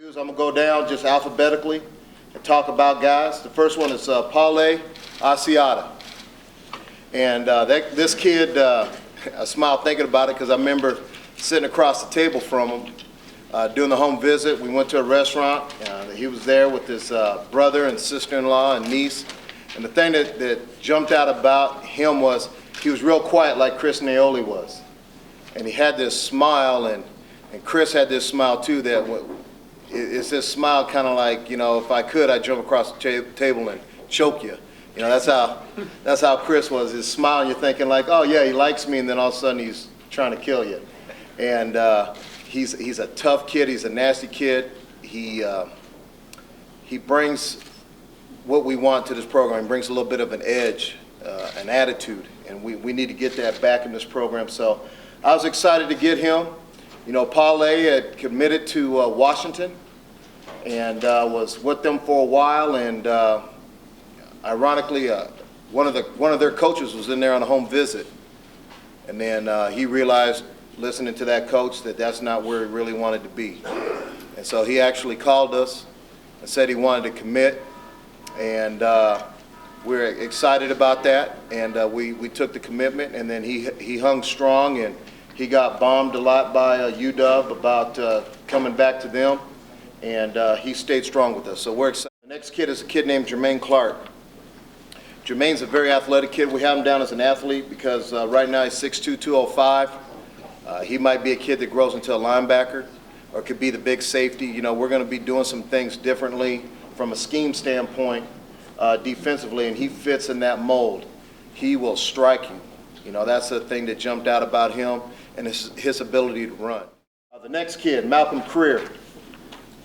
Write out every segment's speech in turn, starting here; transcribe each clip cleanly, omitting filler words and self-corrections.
I'm going to go down just alphabetically and talk about guys. The first one is Aiata. And this kid, I smile thinking about it because I remember sitting across the table from him doing the home visit. We went to a restaurant. He was there with his brother and sister-in-law and niece. And the thing that jumped out about him was he was real quiet like Chris Naoli was. And he had this smile, and Chris had this smile too that it's this smile kind of like, you know, if I could, I'd jump across the table and choke you. You know, that's how Chris was. His smile, and you're thinking like, oh yeah, he likes me, and then all of a sudden he's trying to kill you. And he's a tough kid. He's a nasty kid. He brings what we want to this program. He brings a little bit of an edge, an attitude, and we need to get that back in this program. So I was excited to get him. You know, Paulé had committed to Washington and was with them for a while, and ironically, one of their coaches was in there on a home visit, and then he realized, listening to that coach, that that's not where he really wanted to be, and so he actually called us and said he wanted to commit, and we're excited about that, and we took the commitment, and then he hung strong, and he got bombed a lot by UW about coming back to them, and he stayed strong with us. So we're excited. The next kid is a kid named Germaine Clark. Germaine's a very athletic kid. We have him down as an athlete because right now he's 6'2", 205. He might be a kid that grows into a linebacker or could be the big safety. You know, we're going to be doing some things differently from a scheme standpoint defensively, and he fits in that mold. He will strike you. You know, that's the thing that jumped out about him, and his ability to run. The next kid, Malcolm Creer.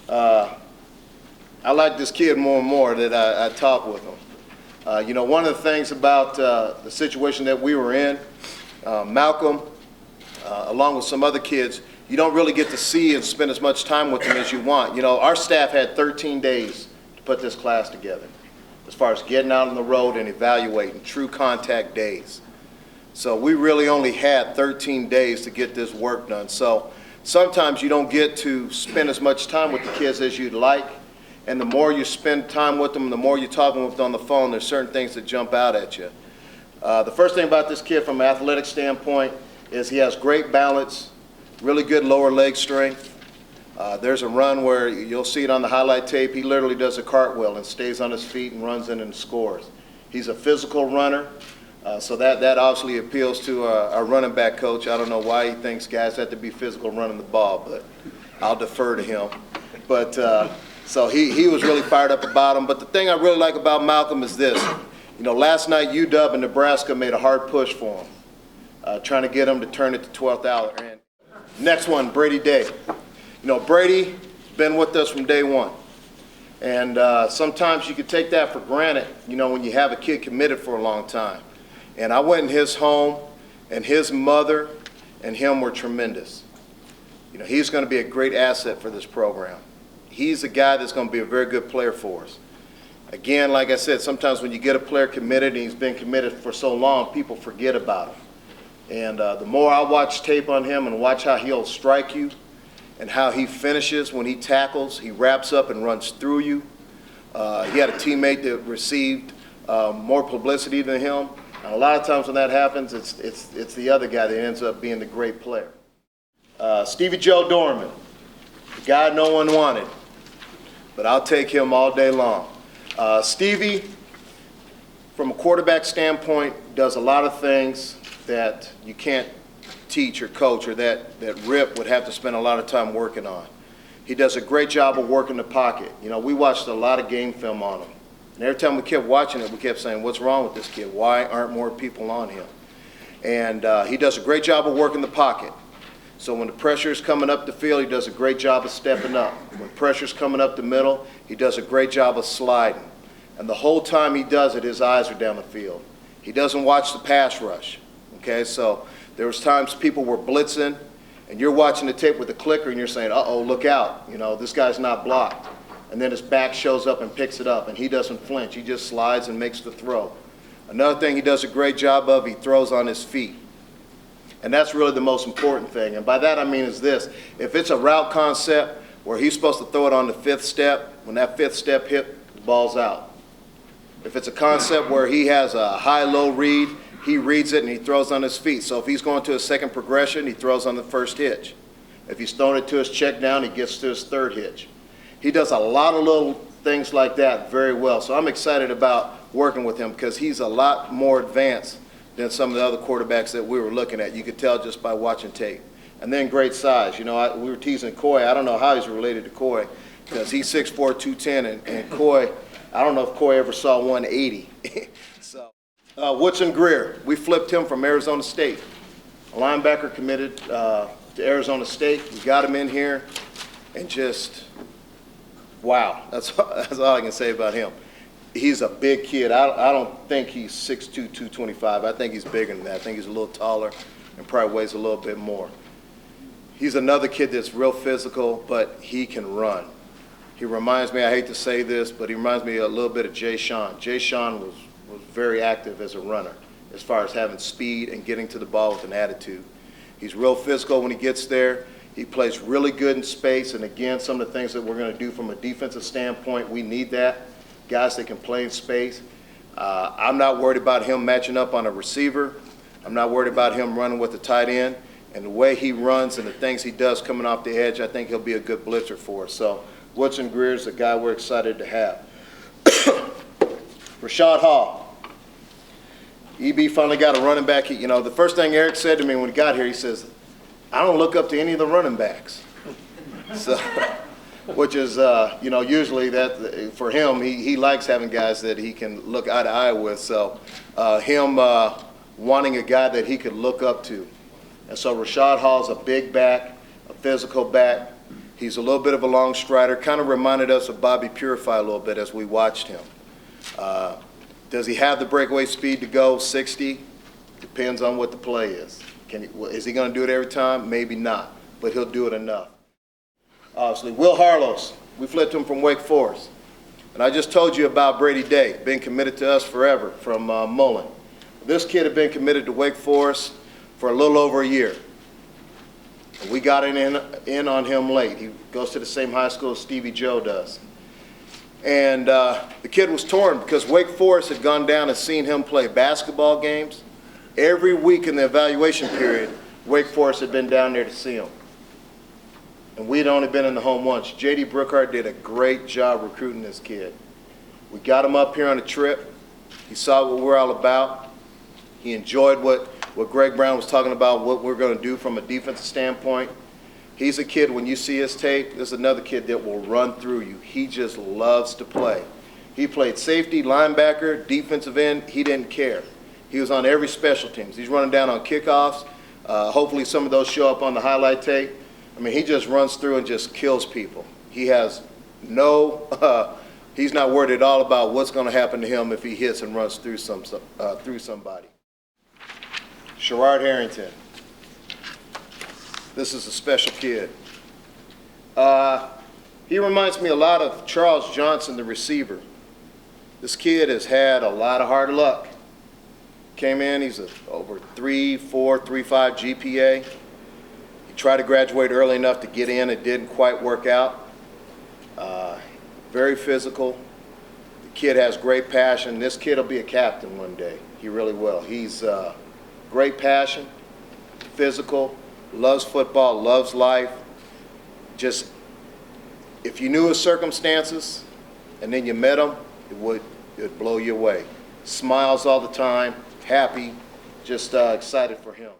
I like this kid more and more that I talk with him. You know, one of the things about the situation that we were in, Malcolm, along with some other kids, you don't really get to see and spend as much time with them as you want. You know, our staff had 13 days to put this class together, as far as getting out on the road and evaluating, true contact days. So we really only had 13 days to get this work done. So sometimes you don't get to spend as much time with the kids as you'd like. And the more you spend time with them, the more you're talking with them on the phone, there's certain things that jump out at you. The first thing about this kid from an athletic standpoint is he has great balance, really good lower leg strength. There's a run where you'll see it on the highlight tape. He literally does a cartwheel and stays on his feet and runs in and scores. He's a physical runner. So that obviously appeals to our running back coach. I don't know why he thinks guys have to be physical running the ball, but I'll defer to him. But so he was really fired up about him. But the thing I really like about Malcolm is this. You know, last night UW and Nebraska made a hard push for him, trying to get him to turn it to 12th hour. And next one, Brady Day. You know, Brady's been with us from day one. And sometimes you can take that for granted, you know, when you have a kid committed for a long time. And I went in his home, and his mother and him were tremendous. You know, he's going to be a great asset for this program. He's a guy that's going to be a very good player for us. Again, like I said, sometimes when you get a player committed and he's been committed for so long, people forget about him. And the more I watch tape on him and watch how he'll strike you and how he finishes when he tackles, he wraps up and runs through you. He had a teammate that received more publicity than him. And a lot of times when that happens, it's the other guy that ends up being the great player. Stevie Joe Dorman, the guy no one wanted, but I'll take him all day long. Stevie, from a quarterback standpoint, does a lot of things that you can't teach or coach, or that Rip would have to spend a lot of time working on. He does a great job of working the pocket. You know, we watched a lot of game film on him. And every time we kept watching it, we kept saying, what's wrong with this kid? Why aren't more people on him? And he does a great job of working the pocket. So when the pressure is coming up the field, he does a great job of stepping up. When pressure's coming up the middle, he does a great job of sliding. And the whole time he does it, his eyes are down the field. He doesn't watch the pass rush. Okay, so there was times people were blitzing, and you're watching the tape with the clicker, and you're saying, uh-oh, look out. You know, this guy's not blocked. And then his back shows up and picks it up, and he doesn't flinch. He just slides and makes the throw. Another thing he does a great job of, he throws on his feet. And that's really the most important thing. And by that I mean is this. If it's a route concept where he's supposed to throw it on the 5th step. When that 5th step hit, the ball's out. If it's a concept where he has a high-low read, he reads it and he throws on his feet. So if he's going to a second progression, he throws on the 1st hitch. If he's throwing it to his check down, he gets to his 3rd hitch. He does a lot of little things like that very well. So I'm excited about working with him because he's a lot more advanced than some of the other quarterbacks that we were looking at. You could tell just by watching tape. And then great size. You know, we were teasing Coy. I don't know how he's related to Coy because he's 6'4", 210, and Coy, I don't know if Coy ever saw 180. So, Woodson Greer, we flipped him from Arizona State. A linebacker committed to Arizona State. We got him in here, and just, wow, that's all I can say about him. He's a big kid. I don't think he's 6'2", 225. I think he's bigger than that. I think he's a little taller and probably weighs a little bit more. He's another kid that's real physical, but he can run. He reminds me, I hate to say this, but he reminds me a little bit of Jay Sean. Jay Sean was very active as a runner as far as having speed and getting to the ball with an attitude. He's real physical when he gets there. He plays really good in space, and again, some of the things that we're going to do from a defensive standpoint, we need that. Guys that can play in space. I'm not worried about him matching up on a receiver. I'm not worried about him running with the tight end. And the way he runs and the things he does coming off the edge, I think he'll be a good blitzer for us. So Woodson Greer is a guy we're excited to have. Rashad Hall. EB finally got a running back. You know, the first thing Eric said to me when he got here, he says, I don't look up to any of the running backs. So, which is, you know, usually that for him, he likes having guys that he can look eye to eye with. So him wanting a guy that he could look up to. And so Rashad Hall's a big back, a physical back. He's a little bit of a long strider. Kind of reminded us of Bobby Purify a little bit as we watched him. Does he have the breakaway speed to go 60? Depends on what the play is. Is he going to do it every time? Maybe not, but he'll do it enough. Obviously, Will Harlos, we flipped him from Wake Forest. And I just told you about Brady Day, been committed to us forever from Mullen. This kid had been committed to Wake Forest for a little over a year. And we got in on him late. He goes to the same high school as Stevie Joe does. And the kid was torn because Wake Forest had gone down and seen him play basketball games. Every week in the evaluation period, Wake Forest had been down there to see him. And we'd only been in the home once. J.D. Brookhart did a great job recruiting this kid. We got him up here on a trip. He saw what we're all about. He enjoyed what Greg Brown was talking about, what we're going to do from a defensive standpoint. He's a kid, when you see his tape, there's another kid that will run through you. He just loves to play. He played safety, linebacker, defensive end. He didn't care. He was on every special teams. He's running down on kickoffs. Hopefully some of those show up on the highlight tape. I mean, he just runs through and just kills people. He has he's not worried at all about what's going to happen to him if he hits and runs through somebody. Sherard Harrington. This is a special kid. He reminds me a lot of Charles Johnson, the receiver. This kid has had a lot of hard luck. Came in, he's over 3.4, 3.5 GPA. He tried to graduate early enough to get in. It didn't quite work out. Very physical. The kid has great passion. This kid will be a captain one day. He really will. He's great passion, physical, loves football, loves life. Just, if you knew his circumstances and then you met him, it would blow you away. Smiles all the time, happy, just excited for him.